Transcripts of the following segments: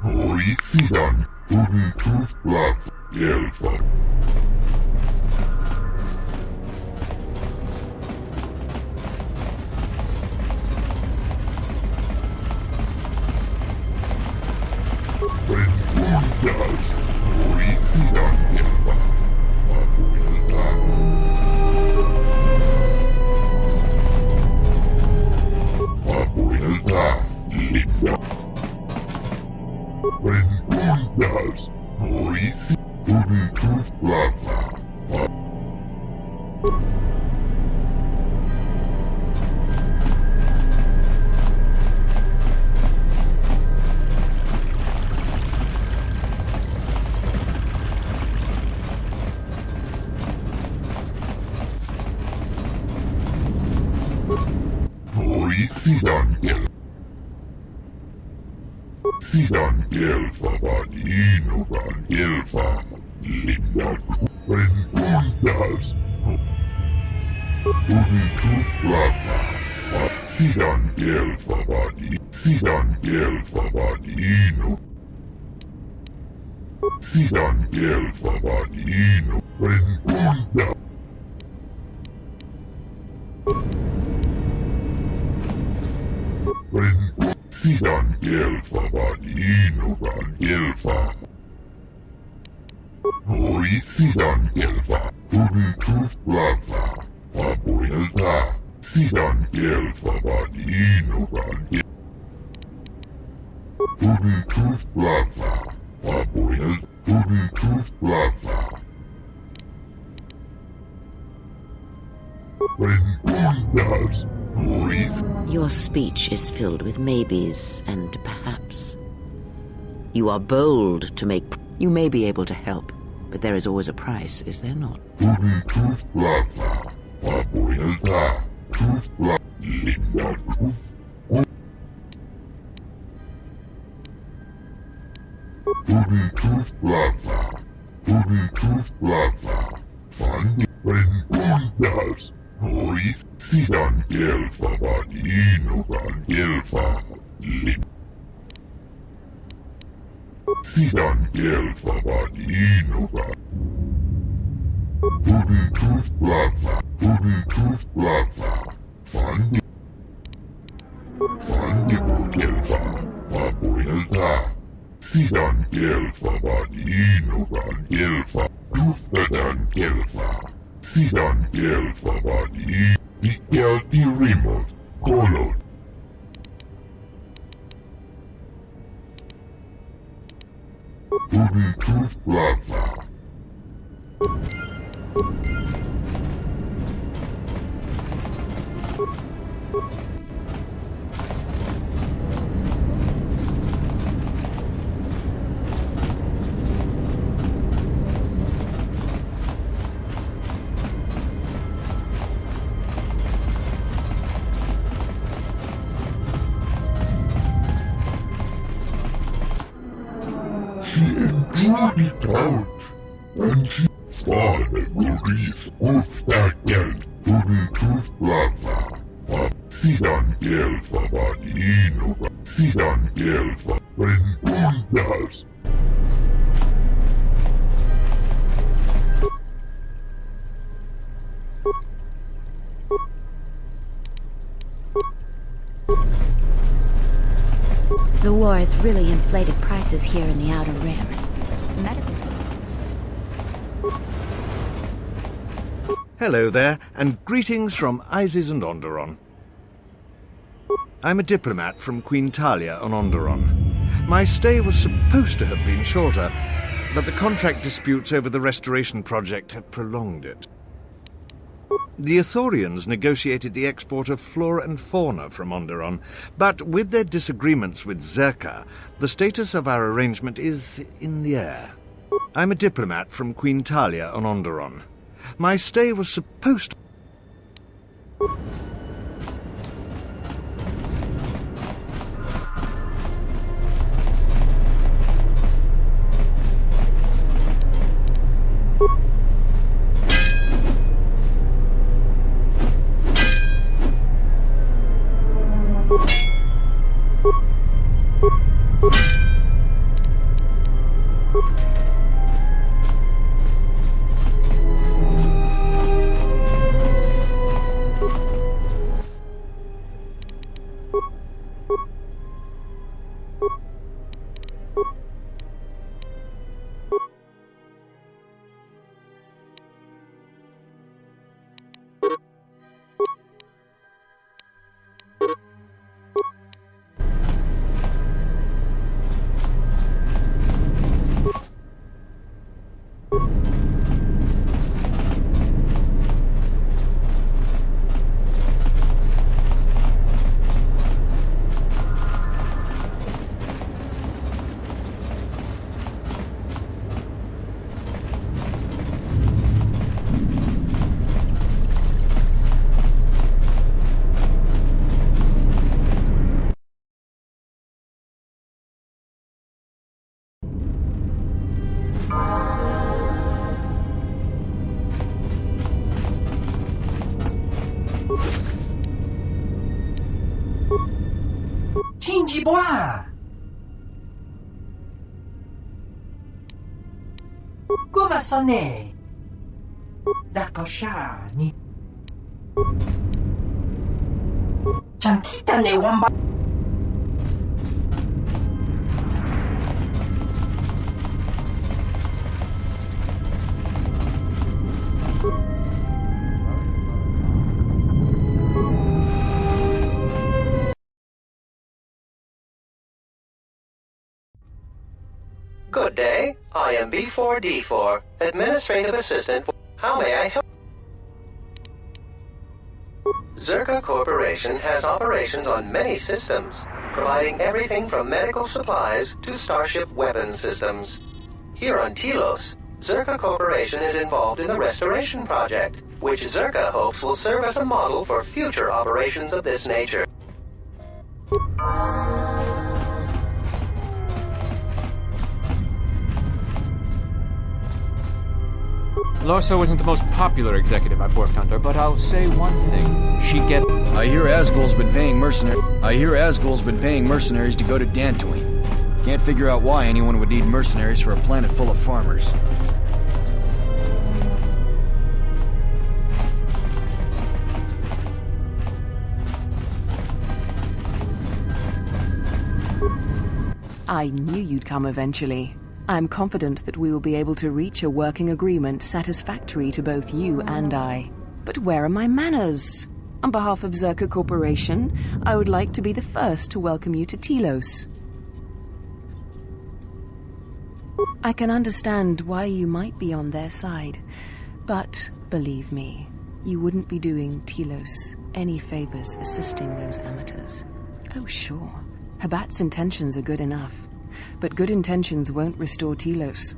Sidan, Tooth Love, Elfa. When one does, Sidan, Elfa. Abuelta, Linda. When one does, Tooth Love. Sidan Elfa Vadino van Elfa Linda. When one does, Tooth Love. Sidan Elfa Vadino. Sidan Elfa Vadino. When one does. When Sidan Elfa Vadino van Elfa. Sidan Elfa. Tooth Love. Abuelta. Sidan Elfa Vadino van Elfa. Tooth Love. Abuelta. Tooth Love. When one does, Your speech is filled with maybes and perhaps. You are bold to make. You may be able to help, but there is always a price, is there not? Tooth Love. Abuelta. Tooth Love. Linda. Tooth Love. Tooth Love. Find when one does. Sidan Elfa Vadino van Elfa. Sidan Elfa Vadino van. Tooth Love. Tooth Love. Find Elfa. Abuelta. Sidan Elfa Vadino van Elfa. Toothdan Elfa. Sidan Elfa Vadino. The remote. Color. Tooth Love. Enjoyed it out, and she thought it will reach with that geld. Tooth Love. Sidan Elfa Vadino. Sidan Elfa. When one does. The war has really inflated prices here in the Outer Rim. Medical. Hello there, and greetings from Isis and Onderon. I'm a diplomat from Queen Talia on Onderon. My stay was supposed to have been shorter, but the contract disputes over the restoration project have prolonged it. The Ithorians negotiated the export of flora and fauna from Onderon, but with their disagreements with Zerka, the status of our arrangement is in the air. I'm a diplomat from Queen Talia on Onderon. My stay was supposed to... boire. Come sonne? Da koszarni. Chankita ne wamba. Good day. I am B4D4, Administrative Assistant. How may I help? Zerka Corporation has operations on many systems, providing everything from medical supplies to starship weapons systems. Here on Telos, Zerka Corporation is involved in the restoration project, which Zerka hopes will serve as a model for future operations of this nature. Lorso isn't the most popular executive I've worked under, but I'll say one thing. She I hear Asgul's been paying mercenaries to go to Dantooine. Can't figure out why anyone would need mercenaries for a planet full of farmers. I knew you'd come eventually. I'm confident that we will be able to reach a working agreement satisfactory to both you and I. But where are my manners? On behalf of Zerka Corporation, I would like to be the first to welcome you to Telos. I can understand why you might be on their side, but believe me, you wouldn't be doing Telos any favors assisting those amateurs. Oh, sure. Habat's intentions are good enough. But good intentions won't restore Telos.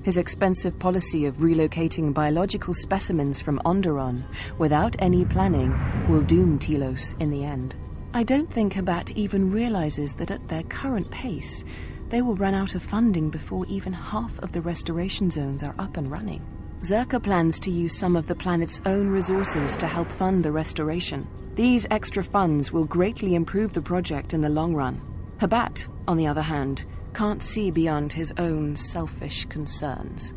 His expensive policy of relocating biological specimens from Onderon without any planning will doom Telos in the end. I don't think Habat even realizes that at their current pace, they will run out of funding before even half of the restoration zones are up and running. Zerka plans to use some of the planet's own resources to help fund the restoration. These extra funds will greatly improve the project in the long run. Habat, on the other hand, can't see beyond his own selfish concerns.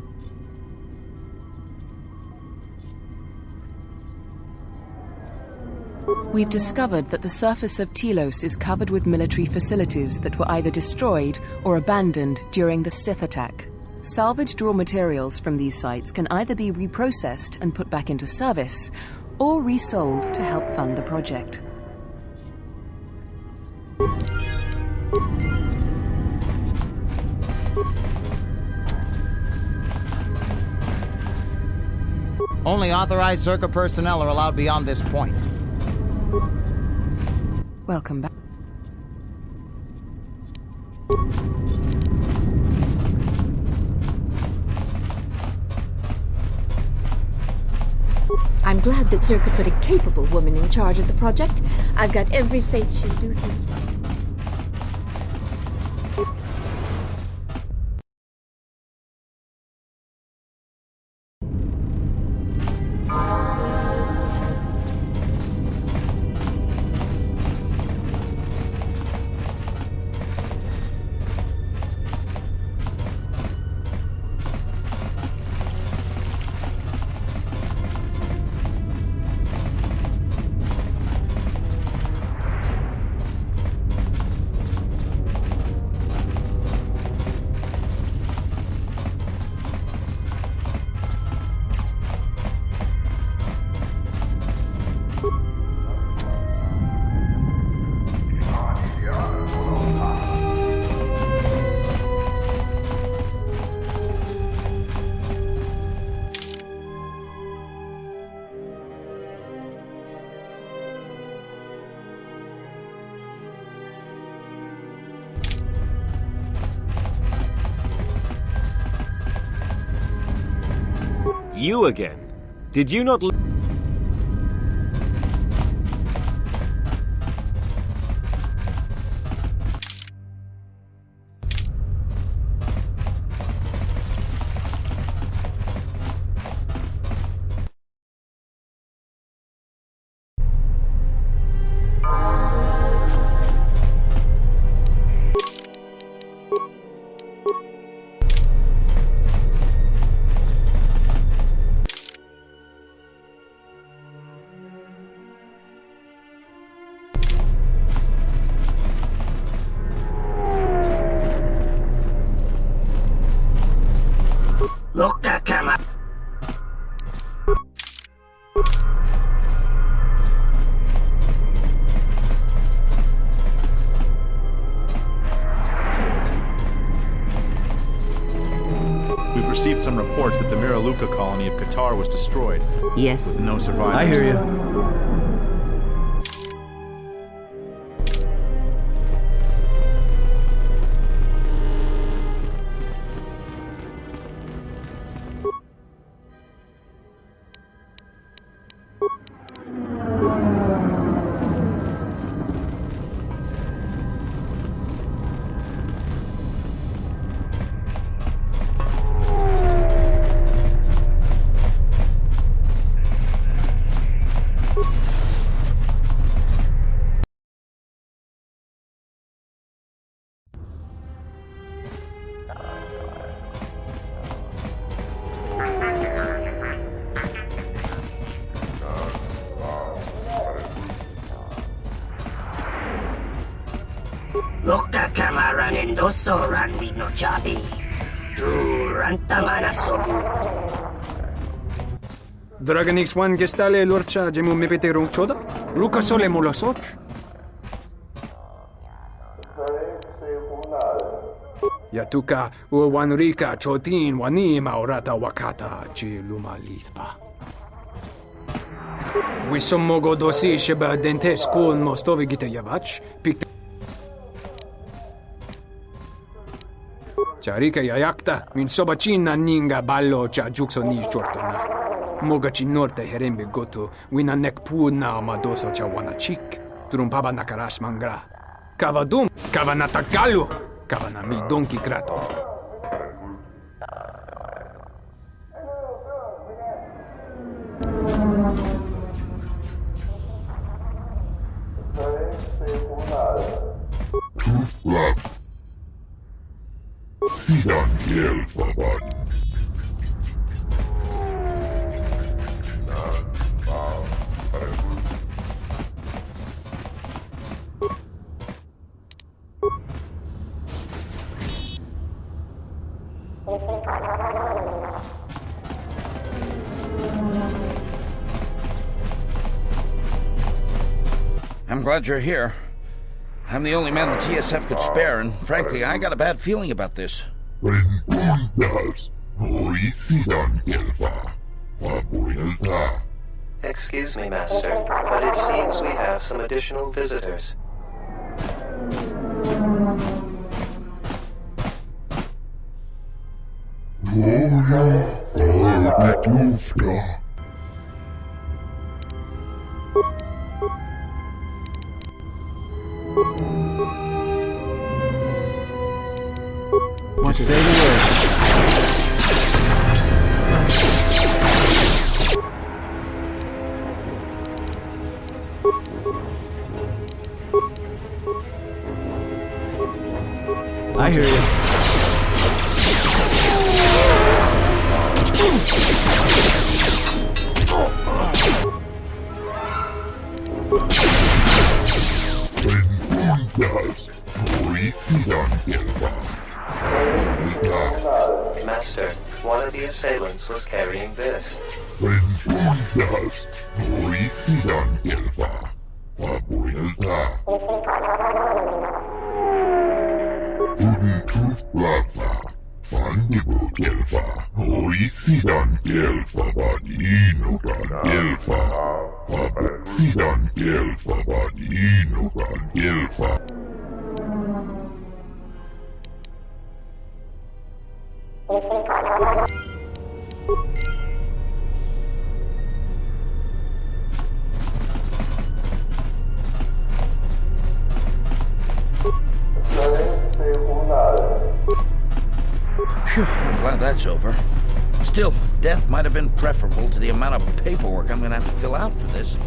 We've discovered that the surface of Telos is covered with military facilities that were either destroyed or abandoned during the Sith attack. Salvaged raw materials from these sites can either be reprocessed and put back into service, or resold to help fund the project. Only authorized Zerka personnel are allowed beyond this point. Welcome back. I'm glad that Zerka put a capable woman in charge of the project. I've got every faith she'll do things right. You again? Did you not... We've received some reports that the Miraluka colony of Qatar was destroyed. Yes. With no survivors. I hear you. Loka kamara nendoso randi no chabi. Durantamana sobu. Dragonix one gestale lorcha jemu mepete ronchoda? Ruka sole molosoch? Yatuka uwanrika chotin wanima orata wakata chi luma lispa. Wisomogo dosi sheba dente school mostovi gite yavach, pikt. Charika yayakta, min sobachina ninga ballo cha jukso ni chortona. Mogachi norte herembe goto, wina nekpu na madoso cha wanachik, trumpaba nakarash mangra. Kavadum, kavanatakalu, kavanami donki grato. Sidan Gelfaban. I'm glad you're here. I'm the only man the TSF could spare, and frankly, I got a bad feeling about this. Excuse me, Master, but it seems we have some additional visitors. Want to say the word? I hear you. Master, one of the assailants was carrying this. Phew, I'm glad that's over. Still, death might have been preferable to the amount of paperwork I'm going to have to fill out for this.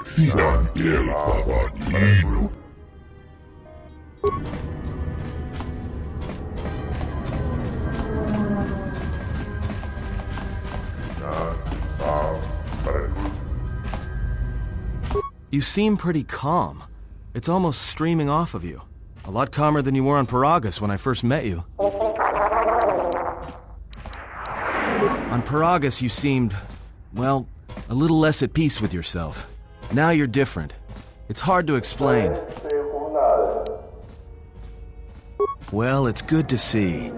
Sidan elfavat inu. You seem pretty calm. It's almost streaming off of you. A lot calmer than you were on Paragus when I first met you. On Paragus, you seemed, well, a little less at peace with yourself. Now you're different. It's hard to explain. Well, it's good to see.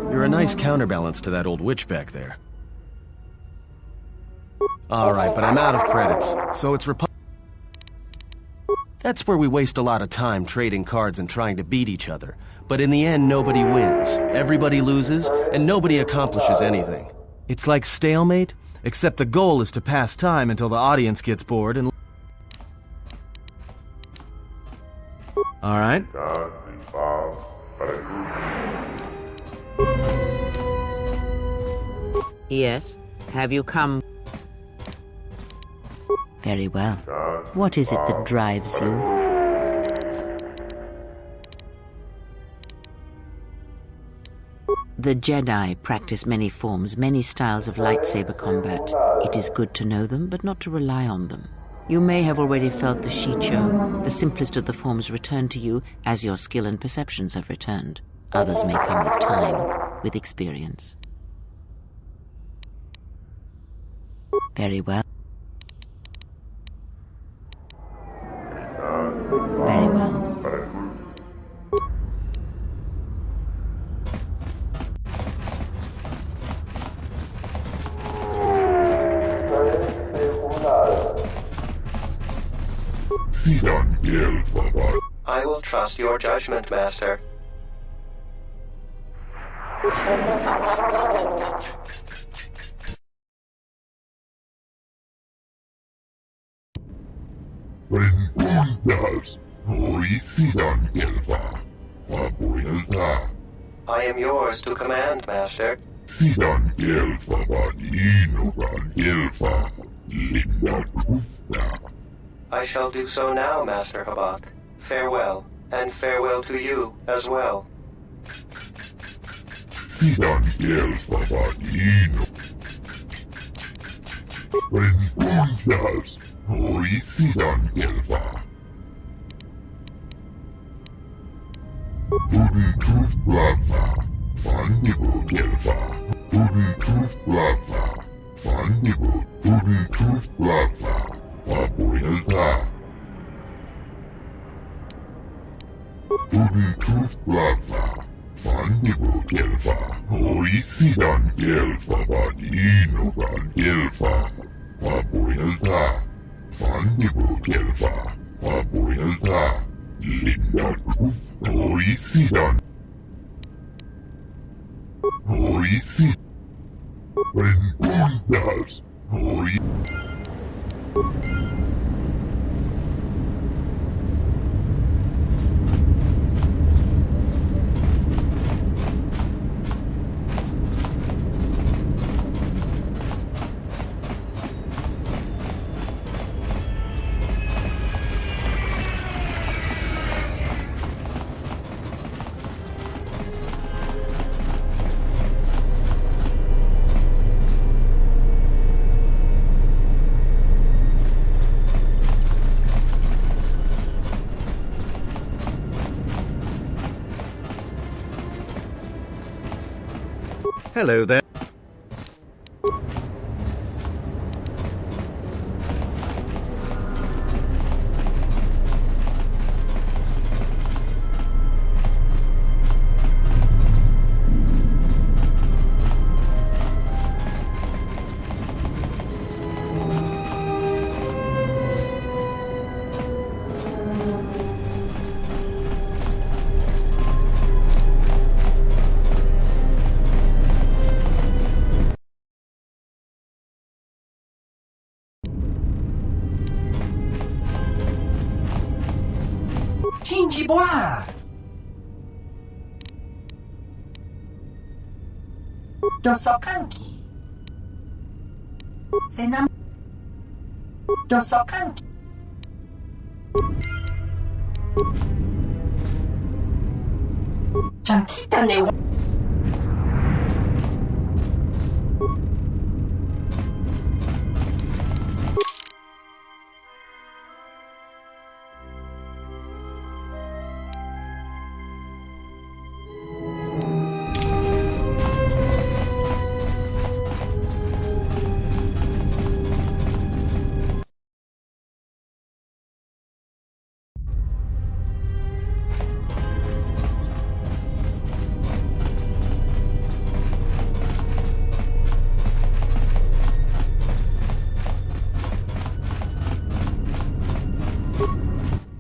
You're a nice counterbalance to that old witch back there. Alright, but I'm out of credits, so it's That's where we waste a lot of time trading cards and trying to beat each other. But in the end, nobody wins. Everybody loses, and nobody accomplishes anything. It's like stalemate, except the goal is to pass time until the audience gets bored and... Alright. Yes? Have you come? Very well. What is it that drives you? The Jedi practice many forms, many styles of lightsaber combat. It is good to know them, but not to rely on them. You may have already felt the Shicho, the simplest of the forms, return to you as your skill and perceptions have returned. Others may come with time, with experience. Very well. Very well. I will trust your judgment, Master. I am yours to command, Master. I shall do so now, Master Habat. Farewell, and farewell to you as well. Hello there. Bois! Dosokanki. Senam. Dosokanki.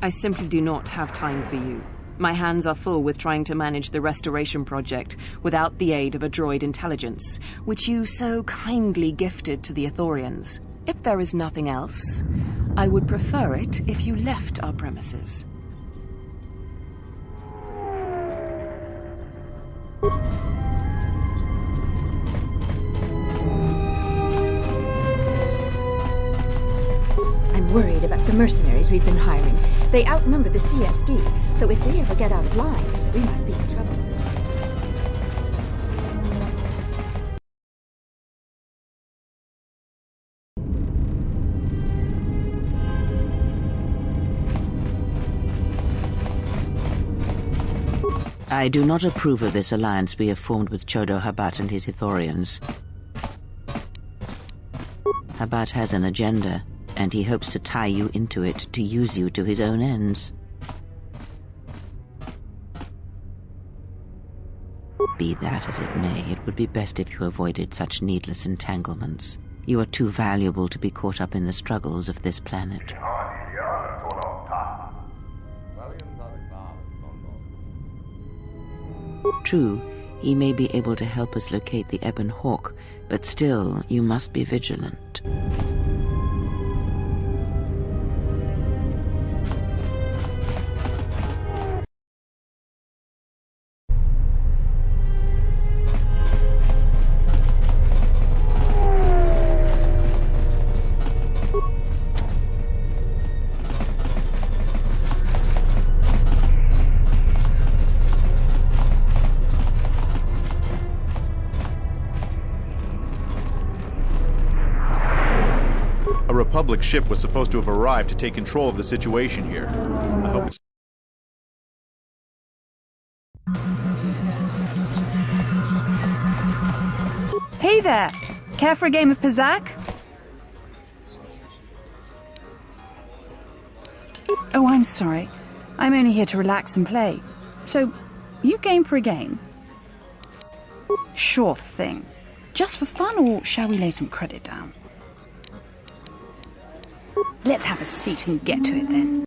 I simply do not have time for you. My hands are full with trying to manage the restoration project without the aid of a droid intelligence, which you so kindly gifted to the Ithorians. If there is nothing else, I would prefer it if you left our premises. I'm worried about the mercenaries we've been hiring. They outnumber the CSD, so if they ever get out of line, we might be in trouble. I do not approve of this alliance we have formed with Chodo Habat and his Ithorians. Habat has an agenda, and he hopes to tie you into it to use you to his own ends. Be that as it may, it would be best if you avoided such needless entanglements. You are too valuable to be caught up in the struggles of this planet. True, he may be able to help us locate the Ebon Hawk, but still, you must be vigilant. A Republic ship was supposed to have arrived to take control of the situation here. I hope it's... Hey there! Care for a game of Pizzak? Oh, I'm sorry. I'm only here to relax and play. So, you game for a game? Sure thing. Just for fun, or shall we lay some credit down? Let's have a seat and get to it then.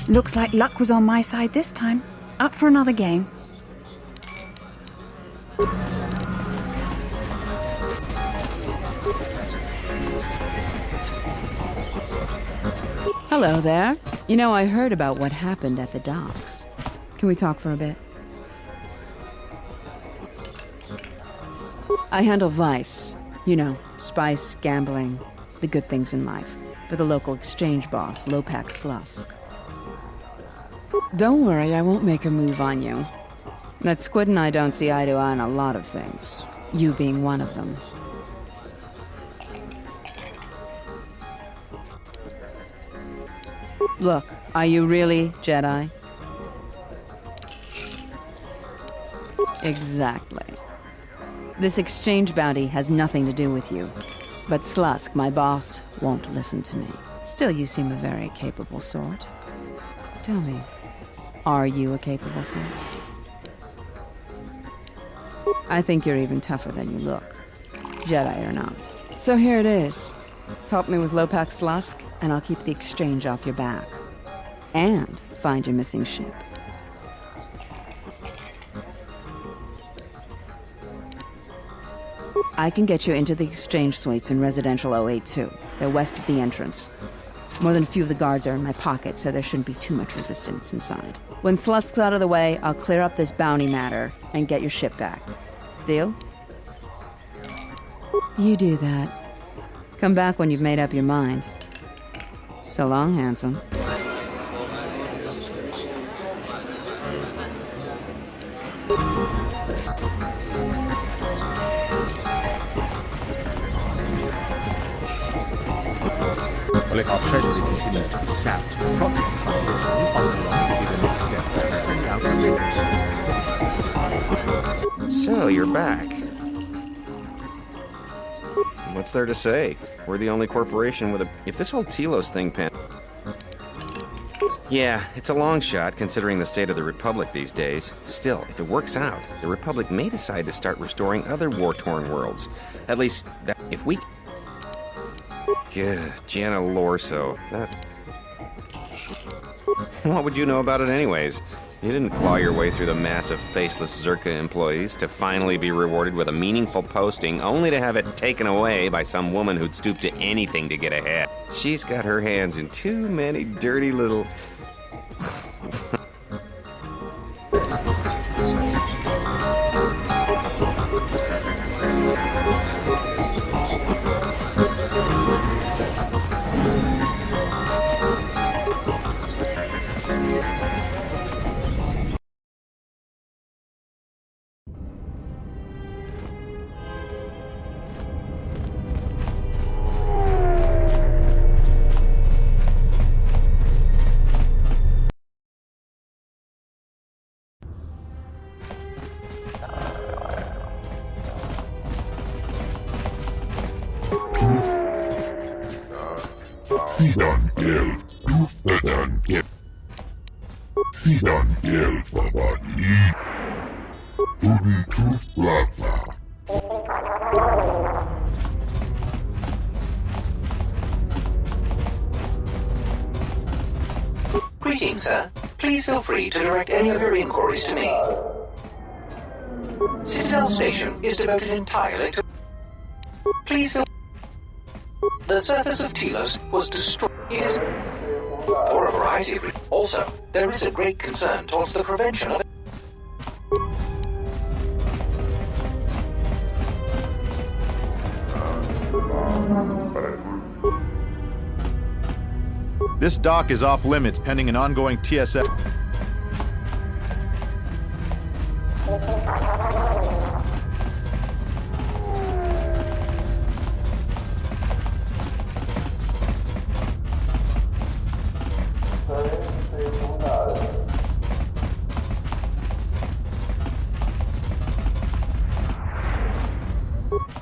Looks like luck was on my side this time. Up for another game. Hello there. You know, I heard about what happened at the docks. Can we talk for a bit? I handle Vice. You know, spice, gambling, the good things in life. For the local exchange boss, Lopak Slusk. Don't worry, I won't make a move on you. That Squid and I don't see eye to eye on a lot of things. You being one of them. Look, are you really Jedi? Exactly. This exchange bounty has nothing to do with you. But Slusk, my boss, won't listen to me. Still, you seem a very capable sort. Tell me, are you a capable sort? I think you're even tougher than you look, Jedi or not. So here it is. Help me with Lopak Slusk, and I'll keep the exchange off your back. And find your missing ship. I can get you into the exchange suites in Residential 082. They're west of the entrance. More than a few of the guards are in my pocket, so there shouldn't be too much resistance inside. When Slusk's out of the way, I'll clear up this bounty matter and get your ship back. Deal? You do that. Come back when you've made up your mind. So long, handsome. Well, if our treasury continues to be sapped, projects like this will Onderon will be the next step. So, you're back. What's there to say? We're the only corporation with a... If this whole Telos thing Yeah, it's a long shot considering the state of the Republic these days. Still, if it works out, the Republic may decide to start restoring other war-torn worlds. At least, if we... Gianna Lorso. What would you know about it anyways? You didn't claw your way through the mass of faceless Zerka employees to finally be rewarded with a meaningful posting, only to have it taken away by some woman who'd stoop to anything to get ahead. She's got her hands in too many dirty little... Greetings, sir. Please feel free to direct any of your inquiries to me. Citadel Station is devoted entirely to... Please feel... The surface of Telos was destroyed. It is... For a variety of reasons. Also, there is a great concern towards the prevention of... This dock is off limits pending an ongoing TSF.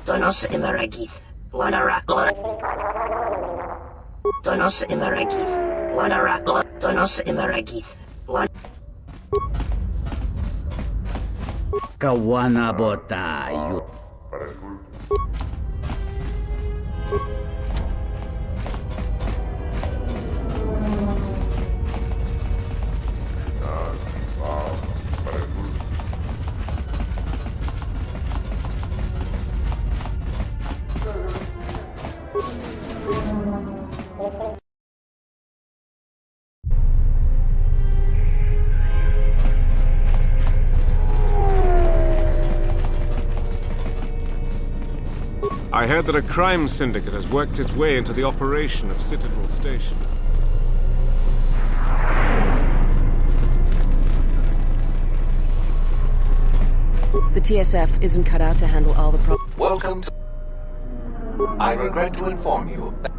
Donos Imaragith, Wanarakor. Donos Imaragith, Wanarakor. Donos Imaragith, Wan. Kawanabota, you. I heard that a crime syndicate has worked its way into the operation of Citadel Station. The TSF isn't cut out to handle all the problems. Welcome to... I regret to inform you that...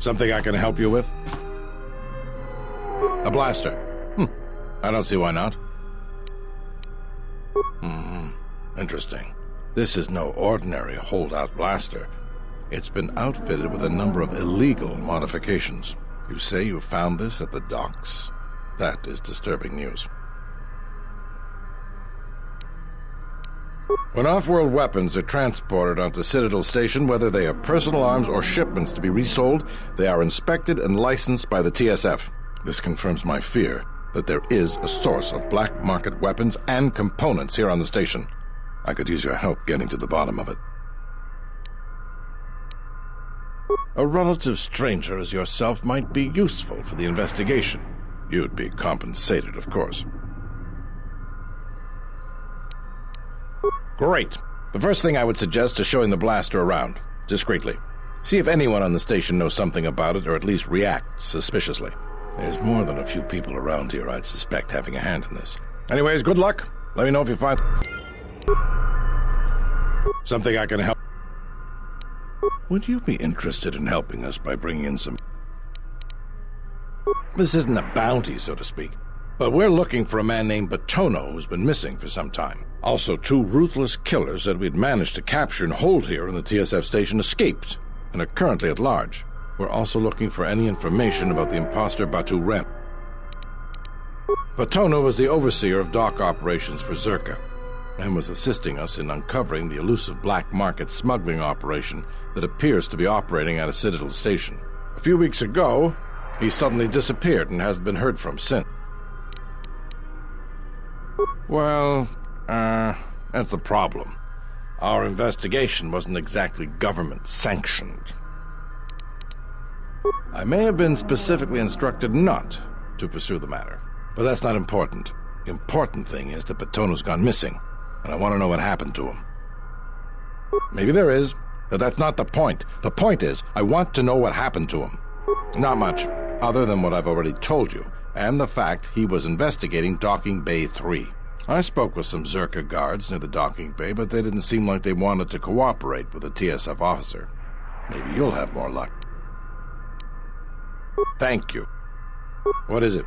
Something I can help you with? A blaster. I don't see why not. Interesting. This is no ordinary holdout blaster. It's been outfitted with a number of illegal modifications. You say you found this at the docks? That is disturbing news. When off-world weapons are transported onto Citadel Station, whether they are personal arms or shipments to be resold, they are inspected and licensed by the TSF. This confirms my fear that there is a source of black market weapons and components here on the station. I could use your help getting to the bottom of it. A relative stranger as yourself might be useful for the investigation. You'd be compensated, of course. Great. The first thing I would suggest is showing the blaster around, discreetly. See if anyone on the station knows something about it, or at least reacts suspiciously. There's more than a few people around here I'd suspect having a hand in this. Anyways, good luck. Let me know if you find something I can help. Would you be interested in helping us by bringing in some... This isn't a bounty, so to speak, but we're looking for a man named Batono who's been missing for some time. Also, 2 ruthless killers that we'd managed to capture and hold here in the TSF station escaped and are currently at large. We're also looking for any information about the imposter Batu Rem. Batono was the overseer of dock operations for Zerka and was assisting us in uncovering the elusive black market smuggling operation that appears to be operating at a Citadel station. A few weeks ago, he suddenly disappeared and hasn't been heard from since. Well, that's the problem. Our investigation wasn't exactly government-sanctioned. I may have been specifically instructed not to pursue the matter, but that's not important. The important thing is that Batono's gone missing, and I want to know what happened to him. Maybe there is, but that's not the point. The point is, I want to know what happened to him. Not much, other than what I've already told you, and the fact he was investigating Docking Bay 3. I spoke with some Zerka guards near the docking bay, but they didn't seem like they wanted to cooperate with a TSF officer. Maybe you'll have more luck. Thank you. What is it?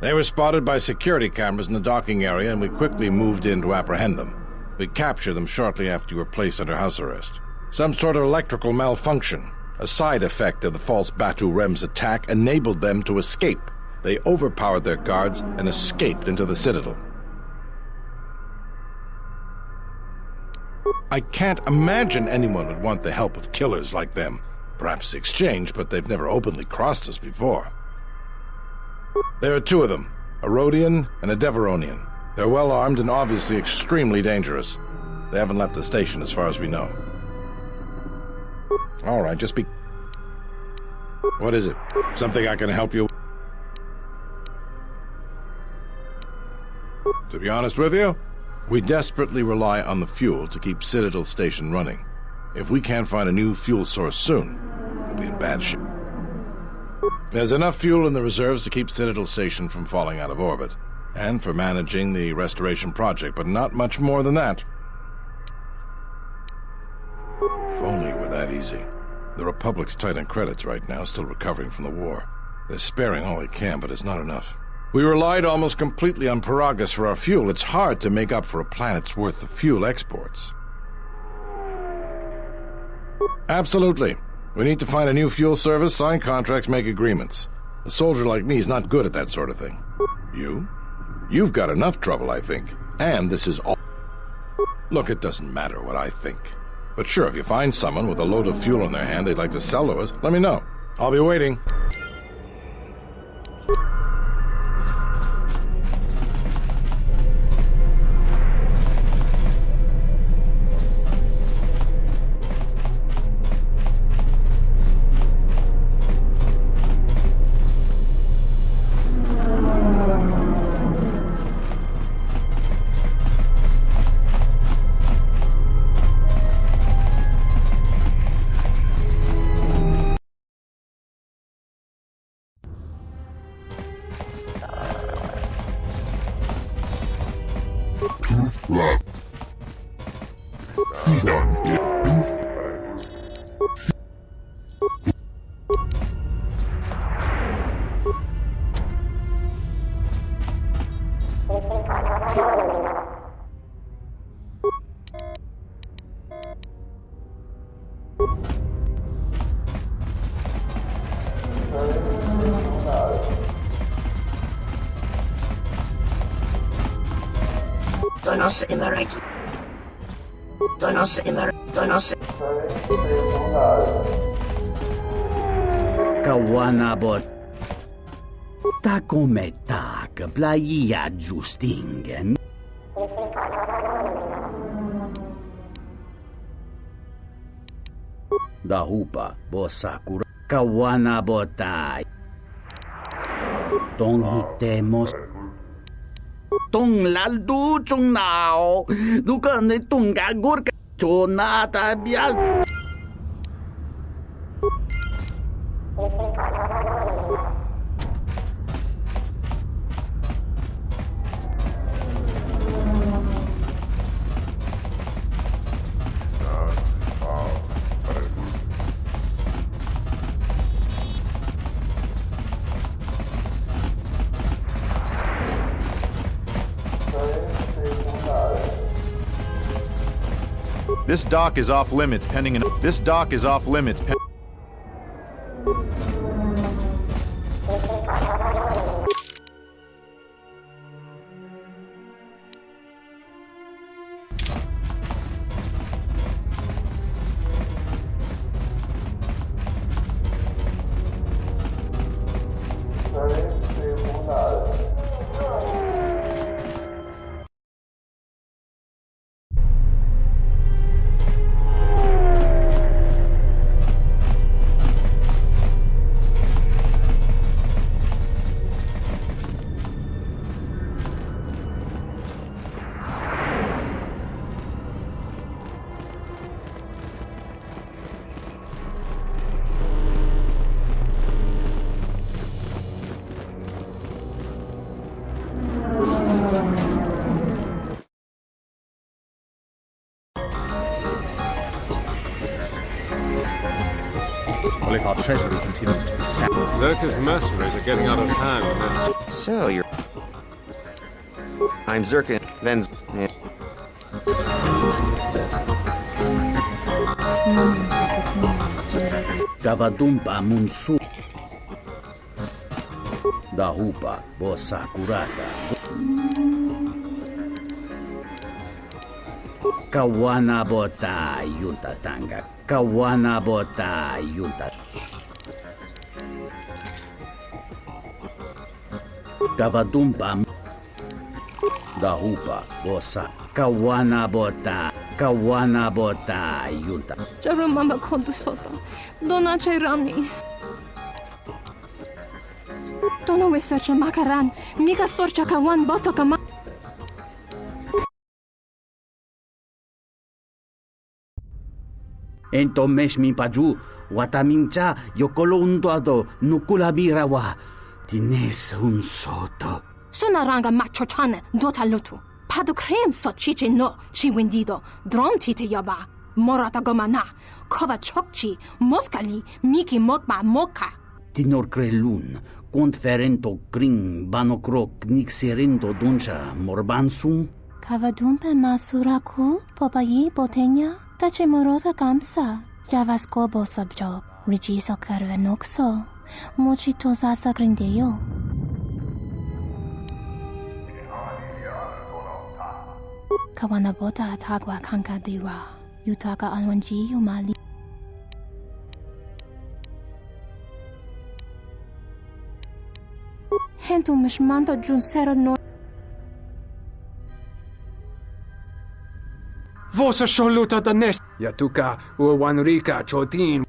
They were spotted by security cameras in the docking area, and we quickly moved in to apprehend them. We captured them shortly after you were placed under house arrest. Some sort of electrical malfunction, a side effect of the false Batu Rem's attack, enabled them to escape. They overpowered their guards and escaped into the Citadel. I can't imagine anyone would want the help of killers like them. Perhaps the exchange, but they've never openly crossed us before. There are 2 of them, a Rhodian and a Deveronian. They're well armed and obviously extremely dangerous. They haven't left the station as far as we know. All right, just be... What is it? Something I can help you with? To be honest with you, we desperately rely on the fuel to keep Citadel Station running. If we can't find a new fuel source soon, we'll be in bad shape. There's enough fuel in the reserves to keep Citadel Station from falling out of orbit, and for managing the restoration project, but not much more than that. If only it were that easy. The Republic's tight on credits right now, still recovering from the war. They're sparing all they can, but it's not enough. We relied almost completely on Paragus for our fuel. It's hard to make up for a planet's worth of fuel exports. Absolutely. We need to find a new fuel service, sign contracts, make agreements. A soldier like me is not good at that sort of thing. You? You've got enough trouble, I think. And this is all... Look, it doesn't matter what I think. But sure, if you find someone with a load of fuel in their hand they'd like to sell to us, let me know. I'll be waiting. Donos Emeragi. Donos Kawanabot. Ta come tak, plaia giustingen. Da hupa, bosakura. Kawanabotai. Tong hitemos. Tong laldu chung nao. Dukan tung gagur ka chonata bias. This dock is off limits pending an. This dock is off limits. Well, if our treasury continues to be sapped... Zerka's mercenaries are getting out of hand, and... So you're... I'm Zerka, then... Gavadumpa munsu. Da hupa, bossa curata. Kawana bota yunta tanga. Kawana bota yunta. Gavadumpa. Da hupa, bossa. Kawana bota. Kawana bota yunta. Jarumamba Kodusota. Dona Rami. Dono Wisecha Makaran. Mika Sorcha Kawan Botokama. Ento meshmi paju, watamincha, yokolo undoado, nukulabira wa. Tines un soto. Sunaranga Machochane, Dota Lutu. Padu Krem so chiche no, chi wendido, drom tite yaba. Morata gomana, kova chokchi, moskali, miki mokba moka. Tinor crelun, conferento gring, banokrok, nixerento duncha, morbansum. Kavadumpe masuraku, popayi botenya. Tache morota kamsa, javaskobo sabjob, rigiso karvenoxo, mochito sasa grindeyo. Kawanabota atagwa kanka diwa, yutaka alwanji yumali. Hento mishmanta junsero no. Vosa sholuta da nest. Yatuka uwanrika chotin.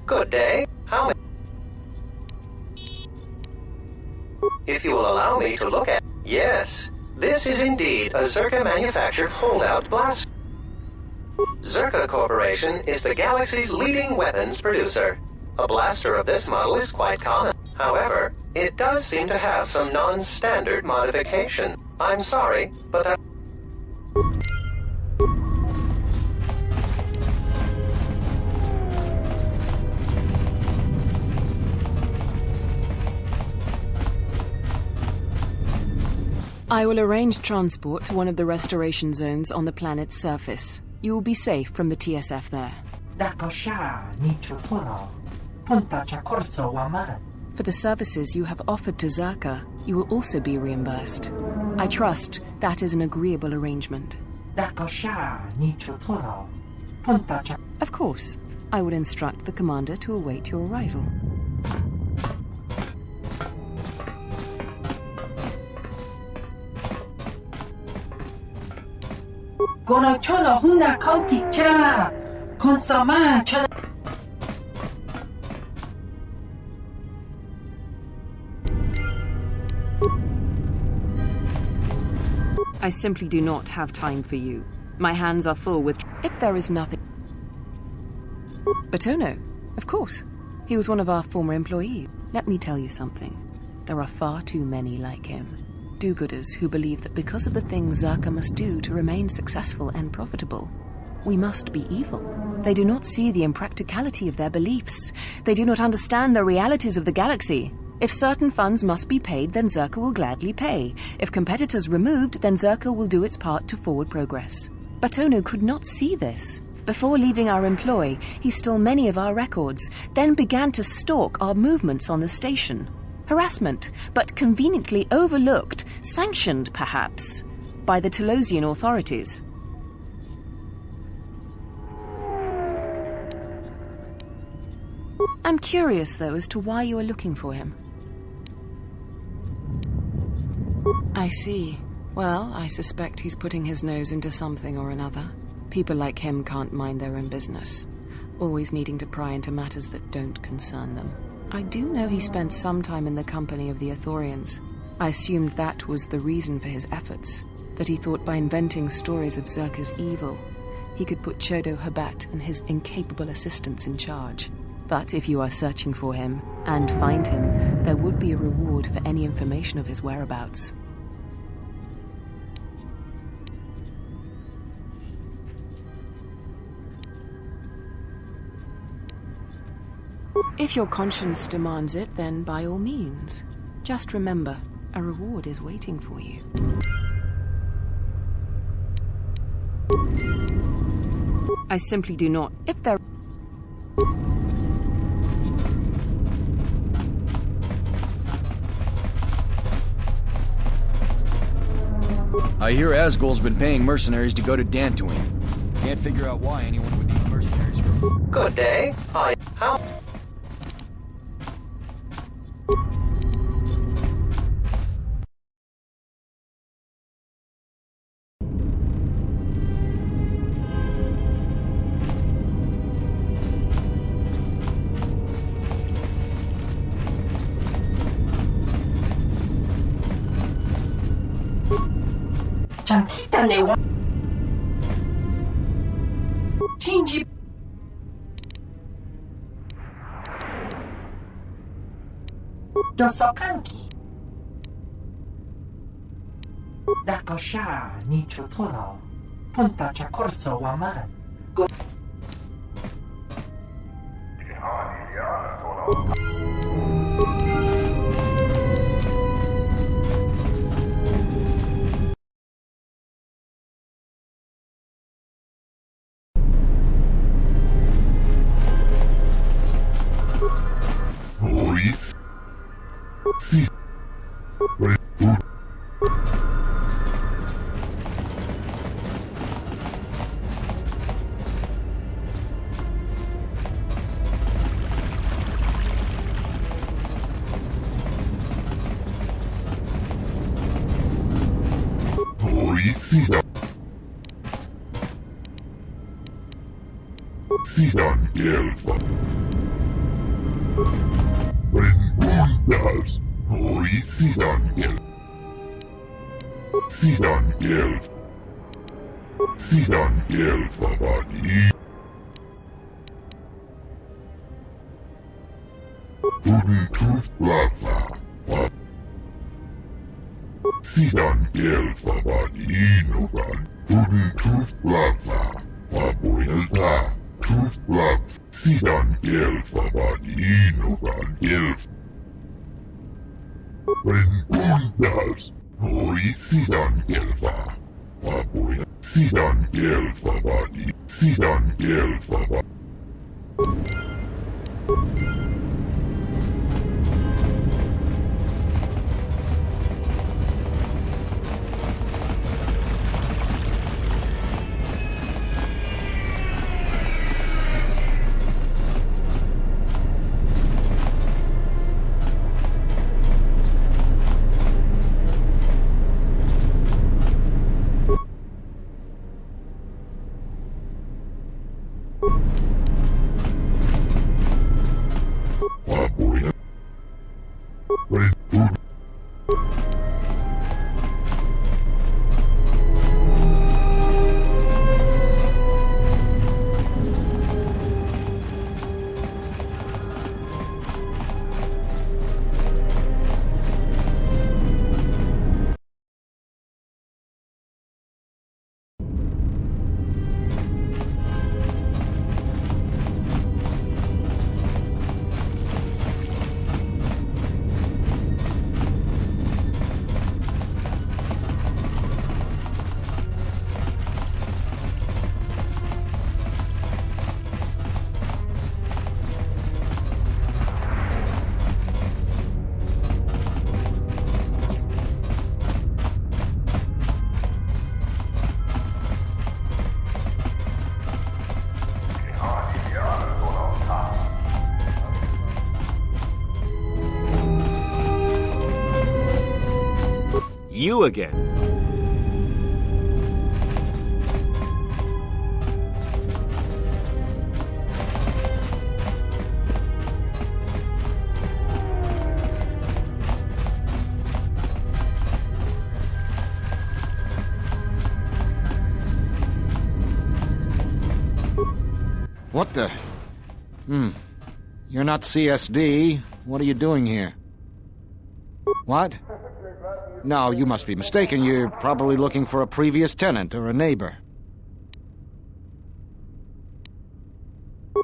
Good day. How may... If you will allow me to look at... Yes, this is indeed a Zerka-manufactured holdout blaster. Zerka Corporation is the galaxy's leading weapons producer. A blaster of this model is quite common. However, it does seem to have some non-standard modification. I'm sorry, but that... I will arrange transport to one of the restoration zones on the planet's surface. You will be safe from the TSF there. For the services you have offered to Zerka, you will also be reimbursed. I trust that is an agreeable arrangement. Of course, I will instruct the commander to await your arrival. I simply do not have time for you. My hands are full with... If there is nothing... Batono, of course. He was one of our former employees. Let me tell you something. There are far too many like him. Do-gooders who believe that because of the things Zerka must do to remain successful and profitable, we must be evil. They do not see the impracticality of their beliefs. They do not understand the realities of the galaxy. If certain funds must be paid, then Zerka will gladly pay. If competitors removed, then Zerka will do its part to forward progress. Batono could not see this. Before leaving our employ, he stole many of our records, then began to stalk our movements on the station. Harassment, but conveniently overlooked, sanctioned, perhaps, by the Telosian authorities. I'm curious, though, as to why you are looking for him. I see. Well, I suspect he's putting his nose into something or another. People like him can't mind their own business, always needing to pry into matters that don't concern them. I do know he spent some time in the company of the Ithorians. I assumed that was the reason for his efforts, that he thought by inventing stories of Zerka's evil, he could put Chodo Habat and his incapable assistants in charge. But if you are searching for him, and find him, there would be a reward for any information of his whereabouts. If your conscience demands it, then by all means. Just remember, a reward is waiting for you. I simply do not. If there... I hear Asgol's been paying mercenaries to go to Dantooine. Can't figure out why anyone would need mercenaries for... Good day. Hi. How... Tingy. Dosokanki. Dakosha ni chutolo. Punta chakorzo waman. Sidan Gelfa. Rengundas. Hori Sidan Gelfa. Sidan Gel Fabadi. Tuni Truth Blackfa. Sidan Gel Fabadi Nogan. Tuni Truth Blackfa. Wabuelta. Truth Black. Sidan Gel Fabadi Nogan Gel. Rengundas. Nori Sidan Gelfa. Wabuel. Sidan Gel Fabadi. Sidan Gel Fabadi. You again. What the? You're not CSD. What are you doing here? What? No, you must be mistaken. You're probably looking for a previous tenant or a neighbor.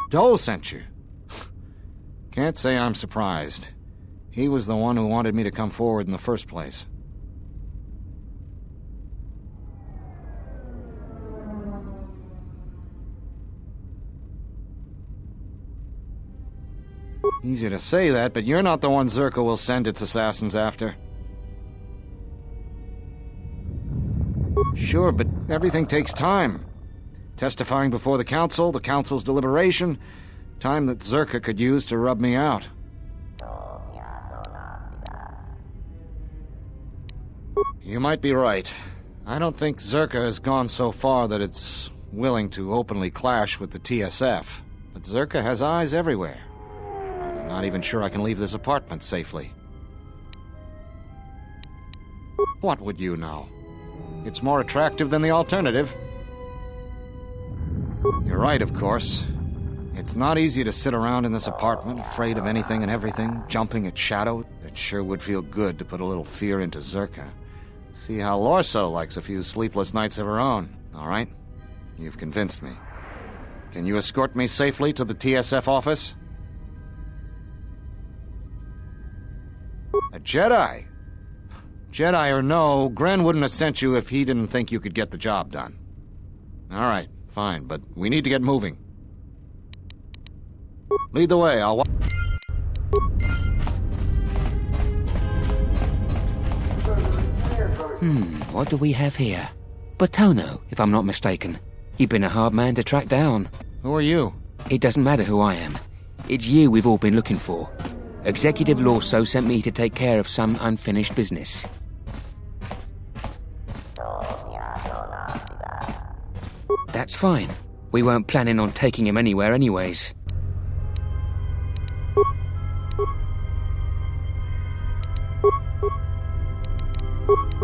Dole sent you. Can't say I'm surprised. He was the one who wanted me to come forward in the first place. Easy to say that, but you're not the one Zerka will send its assassins after. Sure, but everything takes time. Testifying before the council's deliberation, time that Zerka could use to rub me out. You might be right. I don't think Zerka has gone so far that it's willing to openly clash with the TSF, but Zerka has eyes everywhere. I'm not even sure I can leave this apartment safely. What would you know? It's more attractive than the alternative. You're right, of course. It's not easy to sit around in this apartment, afraid of anything and everything, jumping at Shadow. It sure would feel good to put a little fear into Zerka. See how Lorso likes a few sleepless nights of her own, all right? You've convinced me. Can you escort me safely to the TSF office? A Jedi? Jedi or no, Gren wouldn't have sent you if he didn't think you could get the job done. All right, fine, but we need to get moving. Lead the way, I'll... What do we have here? Botono, if I'm not mistaken. You've been a hard man to track down. Who are you? It doesn't matter who I am. It's you we've all been looking for. Executive Lorso sent me to take care of some unfinished business. That's fine. We weren't planning on taking him anywhere anyways.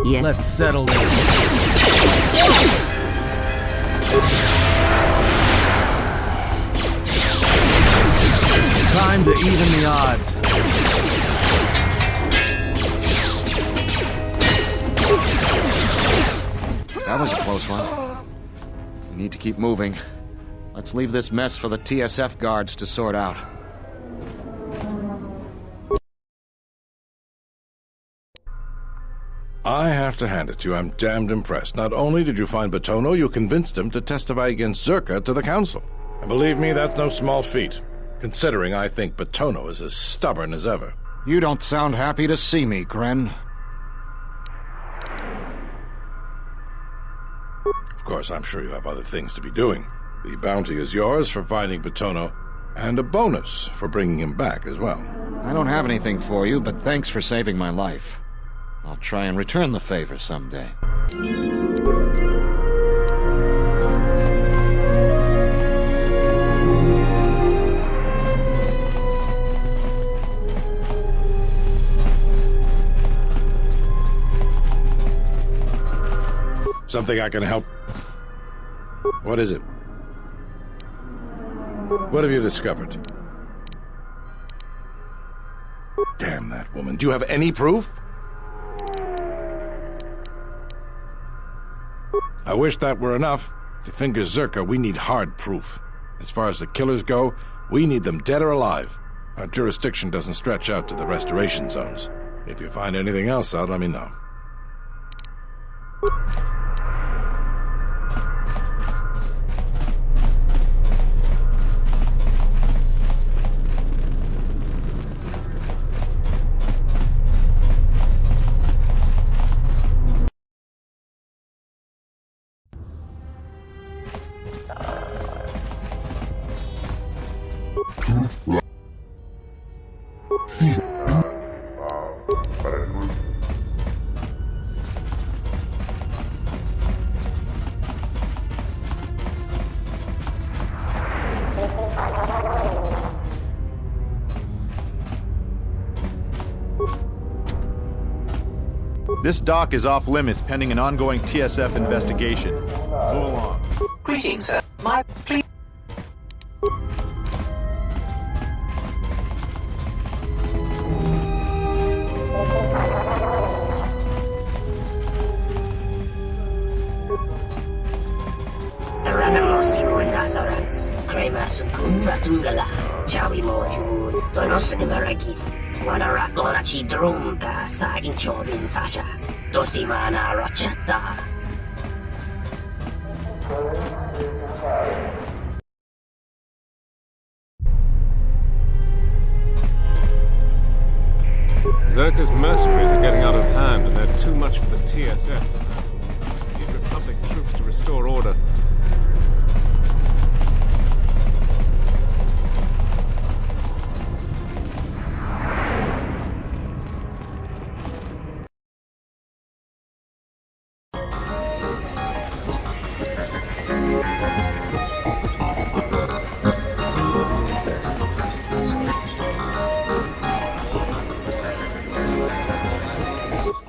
Yes. Let's settle this. Time to even the odds. That was a close one. We need to keep moving. Let's leave this mess for the TSF guards to sort out. I have to hand it to you, I'm damned impressed. Not only did you find Batono, you convinced him to testify against Zerka to the Council. And believe me, that's no small feat, considering I think Batono is as stubborn as ever. You don't sound happy to see me, Kren. Of course, I'm sure you have other things to be doing. The bounty is yours for finding Batono, and a bonus for bringing him back as well. I don't have anything for you, but thanks for saving my life. I'll try and return the favor someday. Something I can help? What is it? What have you discovered? Damn that woman. Do you have any proof? I wish that were enough. To finger Zerka, we need hard proof. As far as the killers go, we need them dead or alive. Our jurisdiction doesn't stretch out to the restoration zones. If you find anything else out, let me know. This dock is off limits pending an ongoing TSF investigation. Move along. Greetings, sir. Please. Wanarakorachi drunka sa inchobin sasha. Dosimana rachata. Zerka's mercenaries are getting out of hand, and they're too much for the TSF to handle. We need Republic troops to restore order.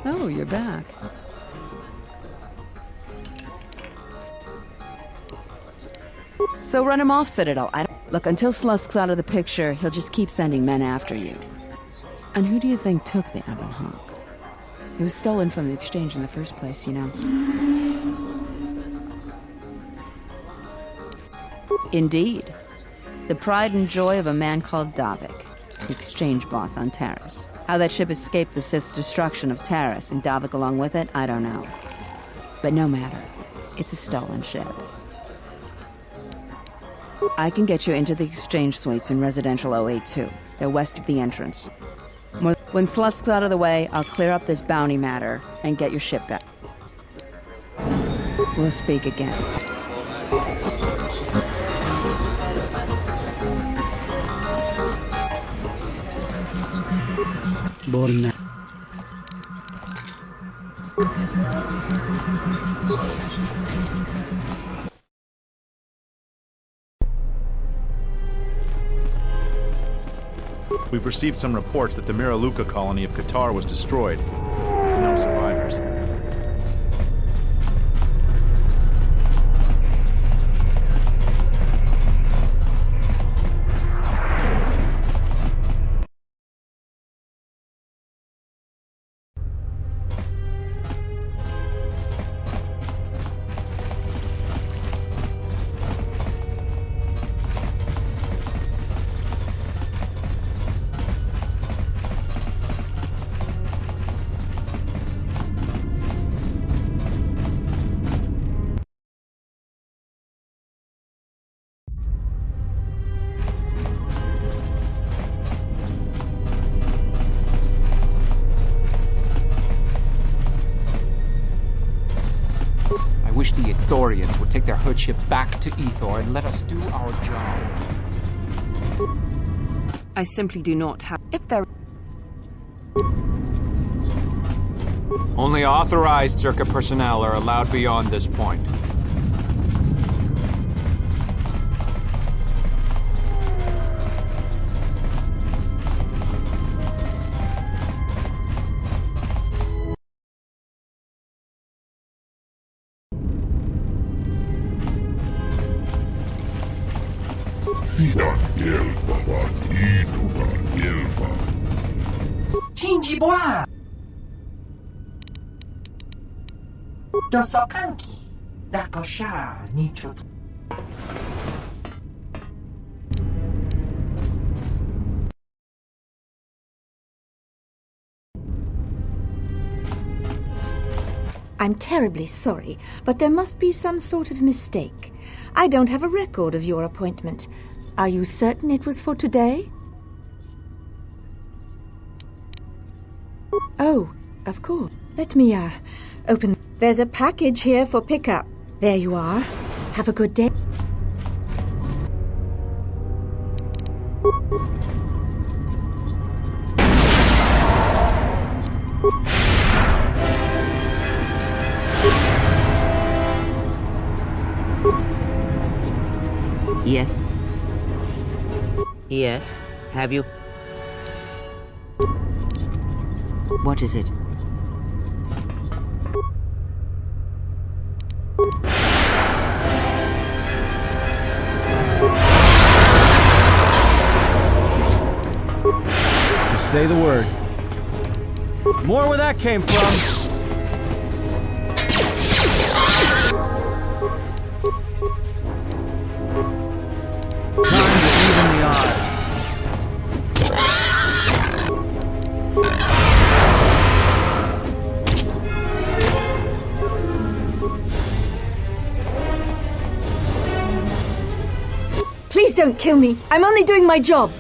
Oh, you're back. So run him off, Citadel. Look, until Slusk's out of the picture, he'll just keep sending men after you. And who do you think took the Ebon Hawk? It was stolen from the exchange in the first place, you know. Indeed. The pride and joy of a man called Davik, the exchange boss on Taris. How that ship escaped the Sith's destruction of Taris and Davik along with it, I don't know. But no matter. It's a stolen ship. I can get you into the exchange suites in residential 082. They're west of the entrance. When Slusk's out of the way, I'll clear up this bounty matter and get your ship back. We'll speak again. Borna. We've received some reports that the Miraluka colony of Qatar was destroyed. No survivors. Ithorians would take their herdship back to Ethor and let us do our job. I simply do not have... If there... Only authorized Zerka personnel are allowed beyond this point. Sidan elfa var inuga elfa. Tingi boa! Dosokanki, dakosha nichut. I'm terribly sorry, but there must be some sort of mistake. I don't have a record of your appointment. Are you certain it was for today? Oh, of course. Let me, open. There's a package here for pickup. There you are. Have a good day. Yes. Yes. Have you? What is it? Just say the word. More where that came from. Time to even the odds. Please don't kill me. I'm only doing my job.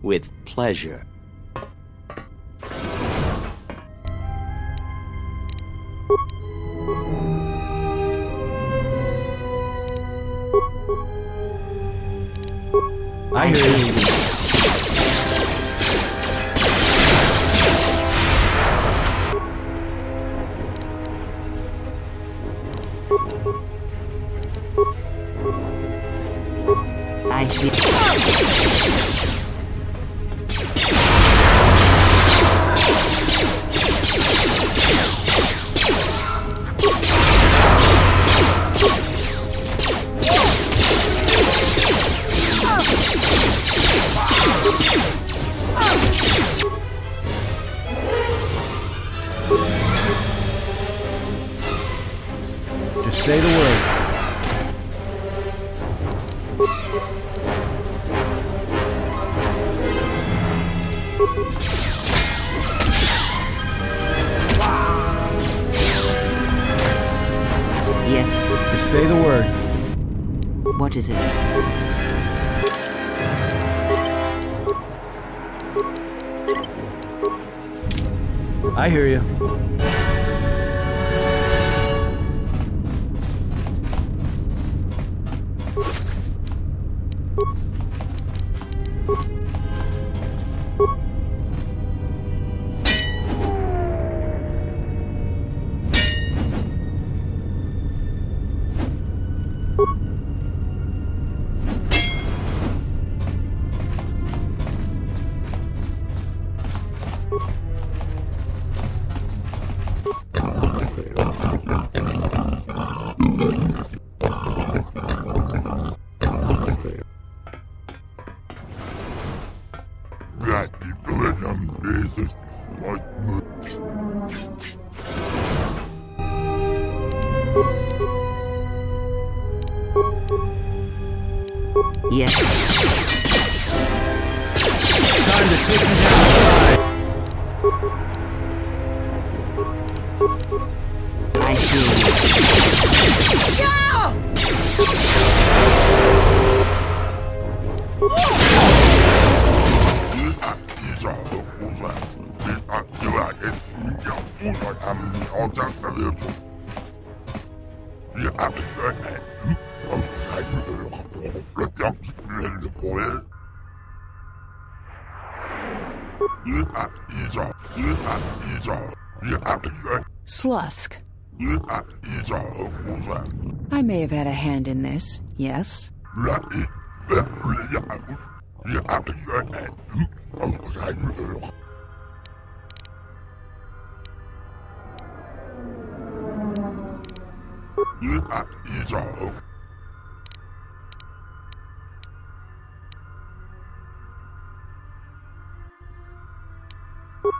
With pleasure. I hear you. Just say the word. Yes. Just say the word. What is it? I hear you. Yes. Time to take me outside. I hear Slusk. I may have had a hand in this, yes?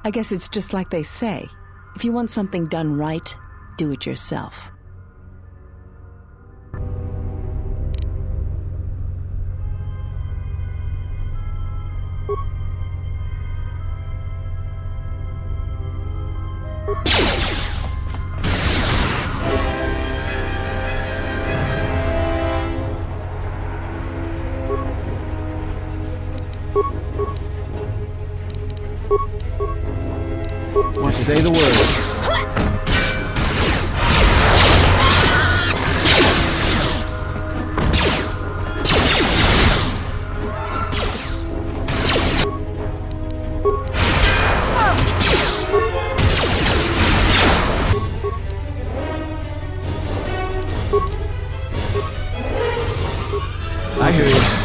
I guess it's just like they say. If you want something done right, do it yourself. Say the word. I hear you.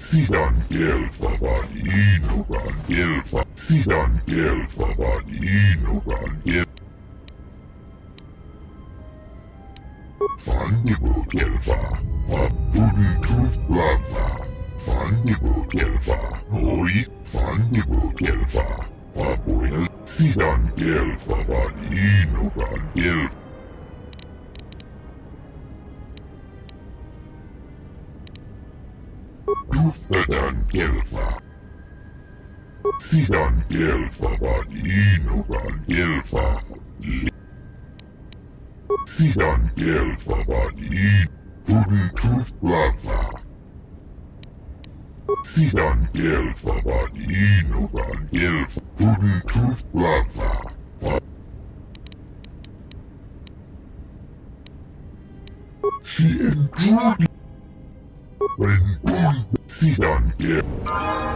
Sidan gelfavan inugan gelfa. Sidan gelfavan inugan gelfa. Fannibu gelfa. Abdun truth blava. Fannibu gelfa. Hoi. Fannibu gelfa. Abuel. Sidan gelfavan inugan gelfa. Duftadan gelfa. Sidan gelfa van inugan gelfa. Sidan gelfa van Hudden truth blava. Sidan gelfa van inugan gelfa. Hudden truth blava. She enjoyed when Sidan gelfa.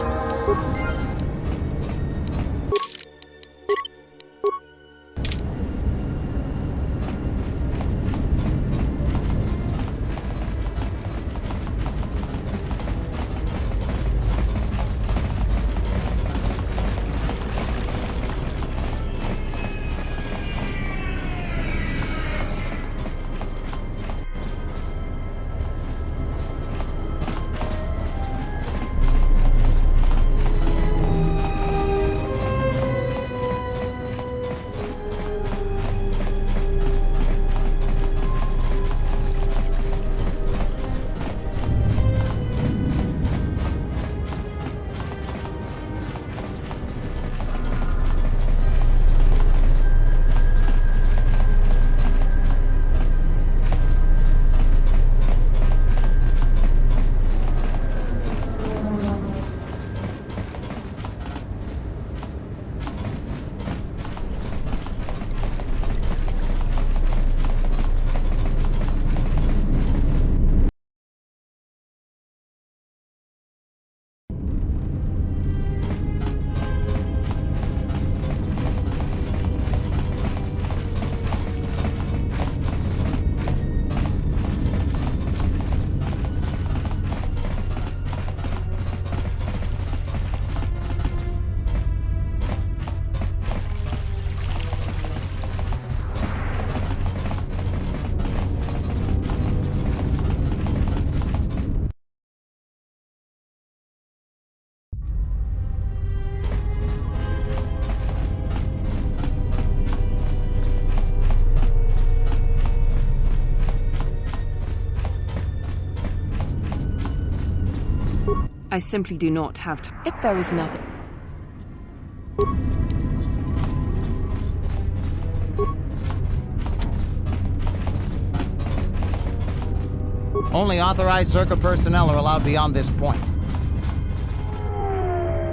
I simply do not have time. If there is nothing... Only authorized Zerka personnel are allowed beyond this point.